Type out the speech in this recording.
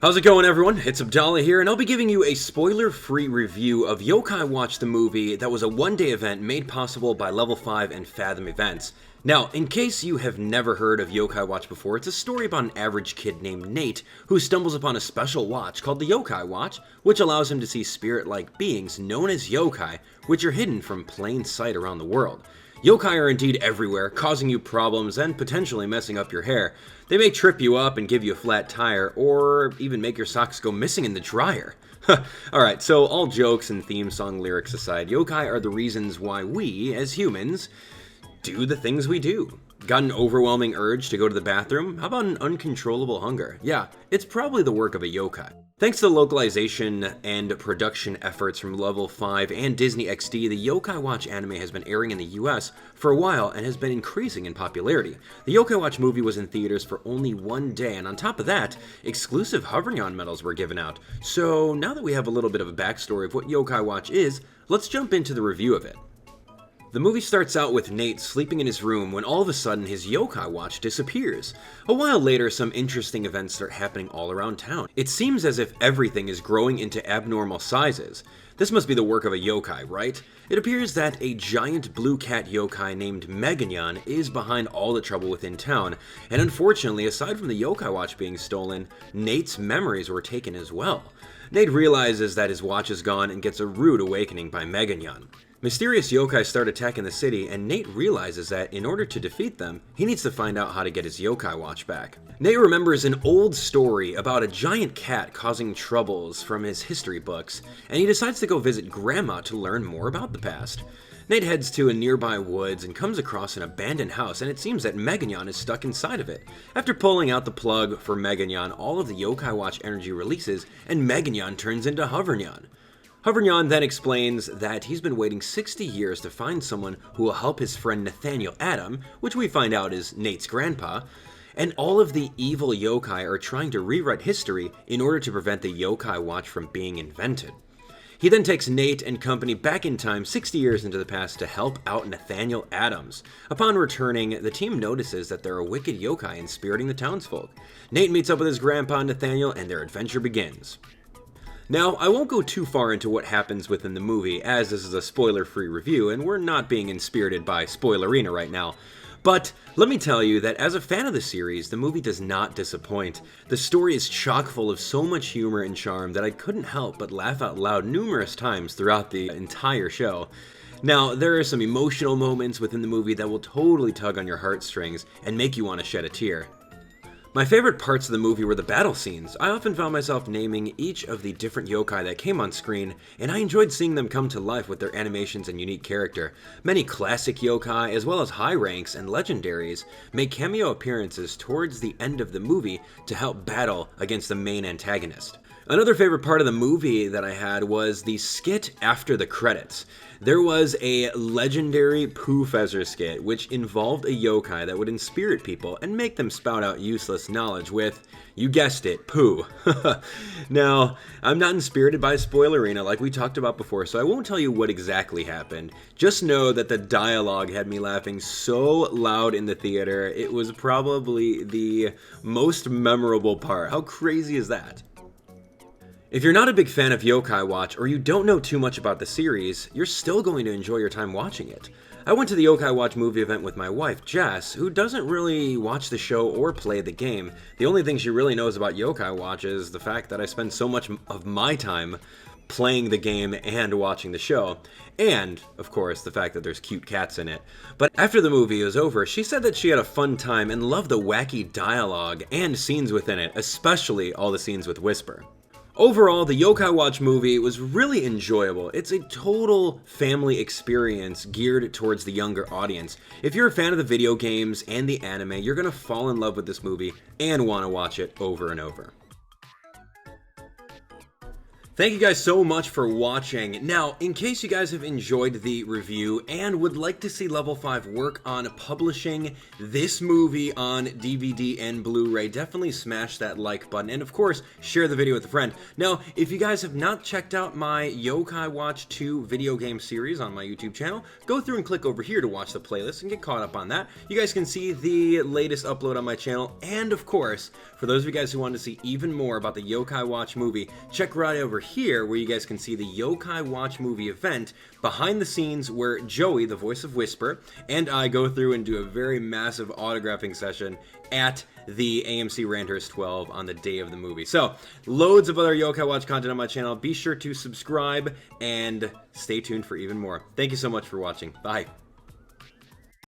How's it going, everyone? It's Abdallah here, and I'll be giving you a spoiler-free review of Yokai Watch the movie that was a one-day event made possible by Level 5 and Fathom Events. Now, in case you have never heard of Yokai Watch before, it's a story about an average kid named Nate who stumbles upon a special watch called the Yokai Watch, which allows him to see spirit-like beings known as yokai, which are hidden from plain sight around the world. Yokai are indeed everywhere, causing you problems and potentially messing up your hair. They may trip you up and give you a flat tire, or even make your socks go missing in the dryer. Alright, so all jokes and theme song lyrics aside, yokai are the reasons why we, as humans, do the things we do. Got an overwhelming urge to go to the bathroom? How about an uncontrollable hunger? Yeah, it's probably the work of a yokai. Thanks to localization and production efforts from Level 5 and Disney XD, the Yokai Watch anime has been airing in the US for a while and has been increasing in popularity. The Yokai Watch movie was in theaters for only one day, and on top of that, exclusive Hovernyon medals were given out. So now that we have a little bit of a backstory of what Yokai Watch is, let's jump into the review of it. The movie starts out with Nate sleeping in his room when all of a sudden his yokai watch disappears. A while later, some interesting events start happening all around town. It seems as if everything is growing into abnormal sizes. This must be the work of a yokai, right? It appears that a giant blue cat yokai named Meganyan is behind all the trouble within town, and unfortunately, aside from the yokai watch being stolen, Nate's memories were taken as well. Nate realizes that his watch is gone and gets a rude awakening by Meganyan. Mysterious yokai start attacking the city, and Nate realizes that in order to defeat them, he needs to find out how to get his yokai watch back. Nate remembers an old story about a giant cat causing troubles from his history books, and he decides to go visit Grandma to learn more about the past. Nate heads to a nearby woods and comes across an abandoned house, and it seems that Meganyan is stuck inside of it. After pulling out the plug for Meganyan, all of the yokai watch energy releases, and Meganyan turns into Hovernyon. Hovernyon then explains that he's been waiting 60 years to find someone who will help his friend Nathaniel Adam, which we find out is Nate's grandpa, and all of the evil yokai are trying to rewrite history in order to prevent the yokai watch from being invented. He then takes Nate and company back in time 60 years into the past to help out Nathaniel Adams. Upon returning, the team notices that there are wicked yokai inspiriting the townsfolk. Nate meets up with his grandpa Nathaniel and their adventure begins. Now, I won't go too far into what happens within the movie, as this is a spoiler-free review, and we're not being inspirited by Spoilerina right now. But let me tell you that as a fan of the series, the movie does not disappoint. The story is chock full of so much humor and charm that I couldn't help but laugh out loud numerous times throughout the entire show. Now, there are some emotional moments within the movie that will totally tug on your heartstrings and make you want to shed a tear. My favorite parts of the movie were the battle scenes. I often found myself naming each of the different yokai that came on screen, and I enjoyed seeing them come to life with their animations and unique character. Many classic yokai, as well as high ranks and legendaries, make cameo appearances towards the end of the movie to help battle against the main antagonist. Another favorite part of the movie that I had was the skit after the credits. There was a legendary Pooh Feather skit which involved a yokai that would inspirit people and make them spout out useless knowledge with, you guessed it, Pooh. Now, I'm not inspirited by Spoilerina like we talked about before, so I won't tell you what exactly happened. Just know that the dialogue had me laughing so loud in the theater, it was probably the most memorable part. How crazy is that? If you're not a big fan of Yokai Watch, or you don't know too much about the series, you're still going to enjoy your time watching it. I went to the Yokai Watch movie event with my wife, Jess, who doesn't really watch the show or play the game. The only thing she really knows about Yokai Watch is the fact that I spend so much of my time playing the game and watching the show, and, of course, the fact that there's cute cats in it. But after the movie was over, she said that she had a fun time and loved the wacky dialogue and scenes within it, especially all the scenes with Whisper. Overall, the Yokai Watch movie was really enjoyable. It's a total family experience geared towards the younger audience. If you're a fan of the video games and the anime, you're gonna fall in love with this movie and want to watch it over and over. Thank you guys so much for watching. Now, in case you guys have enjoyed the review and would like to see Level 5 work on publishing this movie on DVD and Blu-ray, definitely smash that like button and of course, share the video with a friend. Now, if you guys have not checked out my Yokai Watch 2 video game series on my YouTube channel, go through and click over here to watch the playlist and get caught up on that. You guys can see the latest upload on my channel, and of course, for those of you guys who want to see even more about the Yokai Watch movie, check right over here where you guys can see the Yokai Watch movie event behind the scenes where Joey, the voice of Whisper, and I go through and do a very massive autographing session at the AMC Randhurst 12 on the day of the movie. So, loads of other Yokai Watch content on my channel. Be sure to subscribe and stay tuned for even more. Thank you so much for watching. Bye.